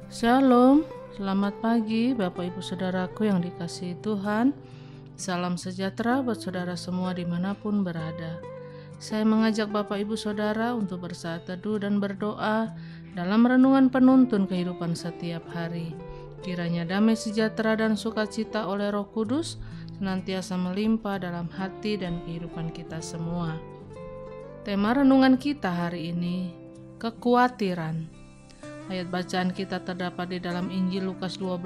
Shalom, selamat pagi Bapak Ibu Saudaraku yang dikasihi Tuhan. Salam sejahtera buat saudara semua dimanapun berada. Saya mengajak Bapak Ibu Saudara untuk bersaat teduh dan berdoa dalam renungan penuntun kehidupan setiap hari. Kiranya damai sejahtera dan sukacita oleh Roh Kudus senantiasa melimpah dalam hati dan kehidupan kita semua. Tema renungan kita hari ini, kekhawatiran. Ayat bacaan kita terdapat di dalam Injil Lukas 12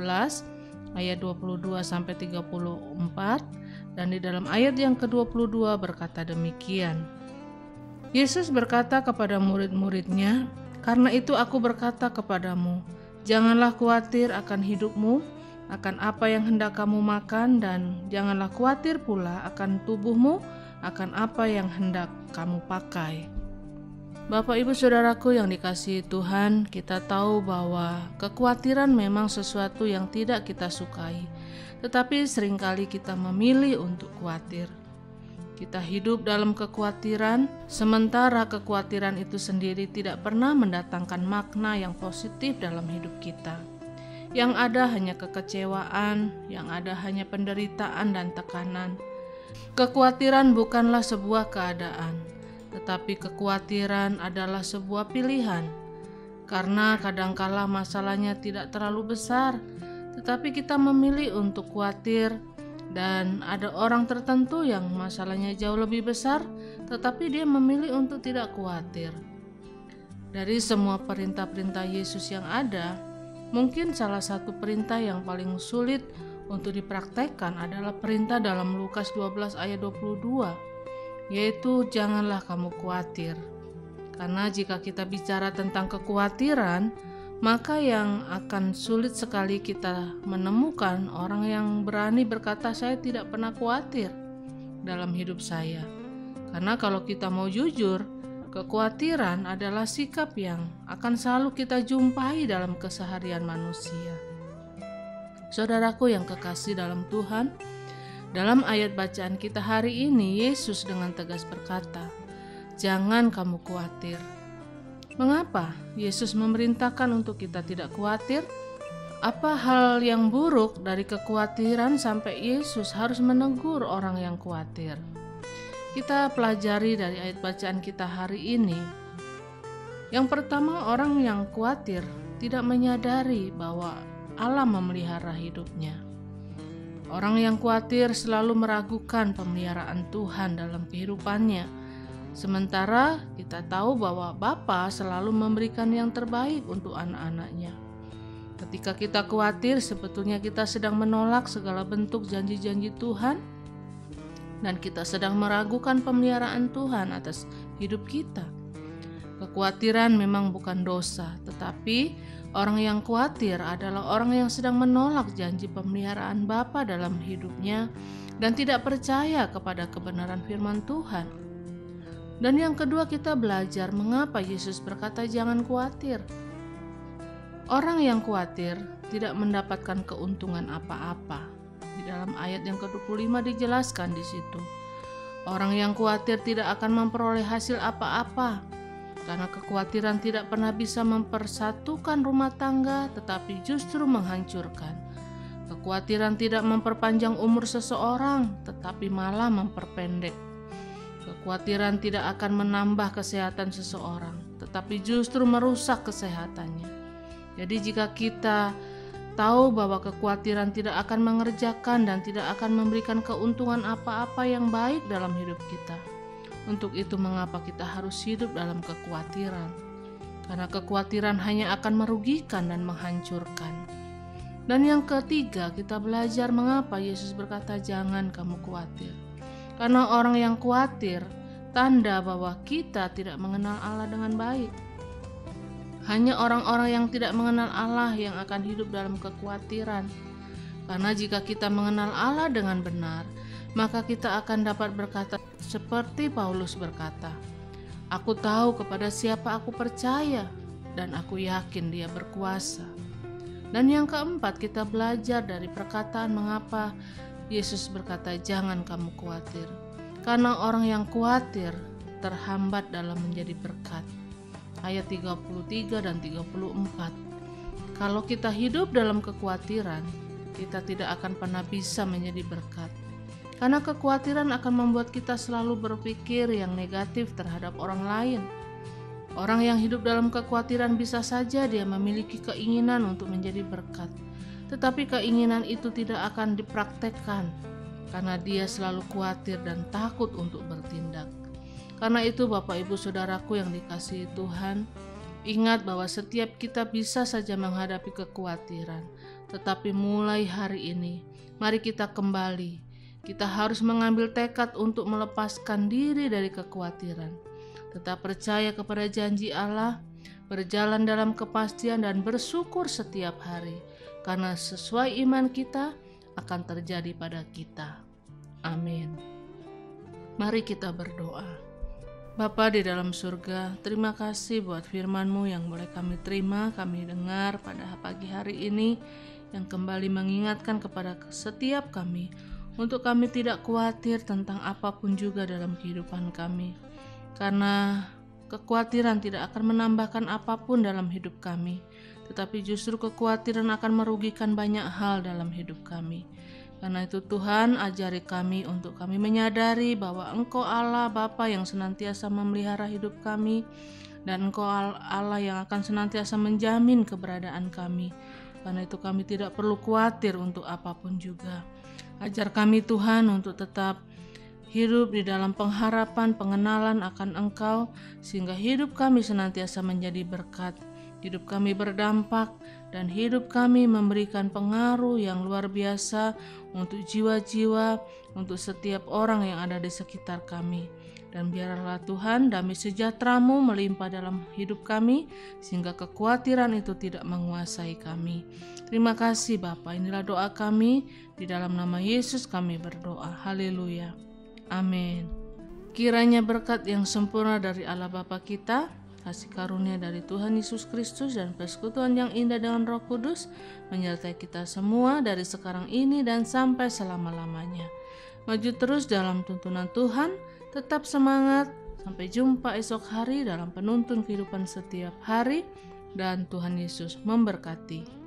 ayat 22 sampai 34 dan di dalam ayat yang ke-22 berkata demikian. Yesus berkata kepada murid-muridnya, "Karena itu aku berkata kepadamu, janganlah khawatir akan hidupmu, akan apa yang hendak kamu makan, dan janganlah khawatir pula akan tubuhmu, akan apa yang hendak kamu pakai." Bapak Ibu Saudaraku yang dikasihi Tuhan, kita tahu bahwa kekhawatiran memang sesuatu yang tidak kita sukai, tetapi seringkali kita memilih untuk khawatir. Kita hidup dalam kekhawatiran, sementara kekhawatiran itu sendiri tidak pernah mendatangkan makna yang positif dalam hidup kita. Yang ada hanya kekecewaan, yang ada hanya penderitaan dan tekanan. Kekhawatiran bukanlah sebuah keadaan, tetapi kekhawatiran adalah sebuah pilihan. Karena kadangkala masalahnya tidak terlalu besar, tetapi kita memilih untuk khawatir, dan ada orang tertentu yang masalahnya jauh lebih besar, tetapi dia memilih untuk tidak khawatir. Dari semua perintah-perintah Yesus yang ada, mungkin salah satu perintah yang paling sulit untuk dipraktekkan adalah perintah dalam Lukas 12 ayat 22, yaitu janganlah kamu khawatir. Karena jika kita bicara tentang kekhawatiran, maka yang akan sulit sekali kita menemukan orang yang berani berkata saya tidak pernah khawatir dalam hidup saya. Karena kalau kita mau jujur, kekhawatiran adalah sikap yang akan selalu kita jumpai dalam keseharian manusia. Saudaraku yang kekasih dalam Tuhan, dalam ayat bacaan kita hari ini, Yesus dengan tegas berkata, "Jangan kamu khawatir." Mengapa Yesus memerintahkan untuk kita tidak khawatir? Apa hal yang buruk dari kekhawatiran sampai Yesus harus menegur orang yang khawatir? Kita pelajari dari ayat bacaan kita hari ini. Yang pertama, orang yang khawatir tidak menyadari bahwa Allah memelihara hidupnya. Orang yang khawatir selalu meragukan pemeliharaan Tuhan dalam kehidupannya. Sementara kita tahu bahwa Bapa selalu memberikan yang terbaik untuk anak-anaknya. Ketika kita khawatir, sebetulnya kita sedang menolak segala bentuk janji-janji Tuhan, dan kita sedang meragukan pemeliharaan Tuhan atas hidup kita. Kekhawatiran memang bukan dosa, tetapi orang yang khawatir adalah orang yang sedang menolak janji pemeliharaan Bapa dalam hidupnya dan tidak percaya kepada kebenaran firman Tuhan. Dan yang kedua, kita belajar mengapa Yesus berkata jangan khawatir. Orang yang khawatir tidak mendapatkan keuntungan apa-apa. Di dalam ayat yang ke-25 dijelaskan di situ. Orang yang khawatir tidak akan memperoleh hasil apa-apa. Karena kekhawatiran tidak pernah bisa mempersatukan rumah tangga, tetapi justru menghancurkan. Kekhawatiran tidak memperpanjang umur seseorang, tetapi malah memperpendek. Kekhawatiran tidak akan menambah kesehatan seseorang, tetapi justru merusak kesehatannya. Jadi jika kita tahu bahwa kekhawatiran tidak akan mengerjakan dan tidak akan memberikan keuntungan apa-apa yang baik dalam hidup kita, untuk itu mengapa kita harus hidup dalam kekhawatiran? Karena kekhawatiran hanya akan merugikan dan menghancurkan. Dan yang ketiga, kita belajar mengapa Yesus berkata jangan kamu khawatir. Karena orang yang khawatir, tanda bahwa kita tidak mengenal Allah dengan baik. Hanya orang-orang yang tidak mengenal Allah yang akan hidup dalam kekhawatiran. Karena jika kita mengenal Allah dengan benar, maka kita akan dapat berkata seperti Paulus berkata, "Aku tahu kepada siapa aku percaya, dan aku yakin Dia berkuasa." Dan yang keempat, kita belajar dari perkataan mengapa Yesus berkata jangan kamu khawatir. Karena orang yang khawatir terhambat dalam menjadi berkat. Ayat 33 dan 34. Kalau kita hidup dalam kekhawatiran, kita tidak akan pernah bisa menjadi berkat. Karena kekhawatiran akan membuat kita selalu berpikir yang negatif terhadap orang lain. Orang yang hidup dalam kekhawatiran bisa saja dia memiliki keinginan untuk menjadi berkat, tetapi keinginan itu tidak akan dipraktekkan karena dia selalu khawatir dan takut untuk bertindak. Karena itu Bapak Ibu Saudaraku yang dikasihi Tuhan, ingat bahwa setiap kita bisa saja menghadapi kekhawatiran, tetapi mulai hari ini, mari kita kembali. Kita harus mengambil tekad untuk melepaskan diri dari kekhawatiran. Tetap percaya kepada janji Allah, berjalan dalam kepastian dan bersyukur setiap hari, karena sesuai iman kita akan terjadi pada kita. Amin. Mari kita berdoa. Bapa di dalam surga, terima kasih buat firman-Mu yang boleh kami terima, kami dengar pada pagi hari ini, yang kembali mengingatkan kepada setiap kami, untuk kami tidak khawatir tentang apapun juga dalam kehidupan kami. Karena kekhawatiran tidak akan menambahkan apapun dalam hidup kami, tetapi justru kekhawatiran akan merugikan banyak hal dalam hidup kami. Karena itu Tuhan, ajari kami untuk kami menyadari bahwa Engkau Allah Bapa yang senantiasa memelihara hidup kami, dan Engkau Allah yang akan senantiasa menjamin keberadaan kami. Karena itu kami tidak perlu khawatir untuk apapun juga. Ajar kami Tuhan untuk tetap hidup di dalam pengharapan, pengenalan akan Engkau, sehingga hidup kami senantiasa menjadi berkat. Hidup kami berdampak dan hidup kami memberikan pengaruh yang luar biasa untuk jiwa-jiwa, untuk setiap orang yang ada di sekitar kami. Dan biarlah Tuhan damai sejahtera-Mu melimpah dalam hidup kami, sehingga kekhawatiran itu tidak menguasai kami. Terima kasih Bapa, inilah doa kami, di dalam nama Yesus kami berdoa. Haleluya. Amin. Kiranya berkat yang sempurna dari Allah Bapa kita, kasih karunia dari Tuhan Yesus Kristus, dan persekutuan yang indah dengan Roh Kudus menyertai kita semua dari sekarang ini dan sampai selama-lamanya. Maju terus dalam tuntunan Tuhan, tetap semangat. Sampai jumpa esok hari dalam penuntun kehidupan setiap hari, dan Tuhan Yesus memberkati.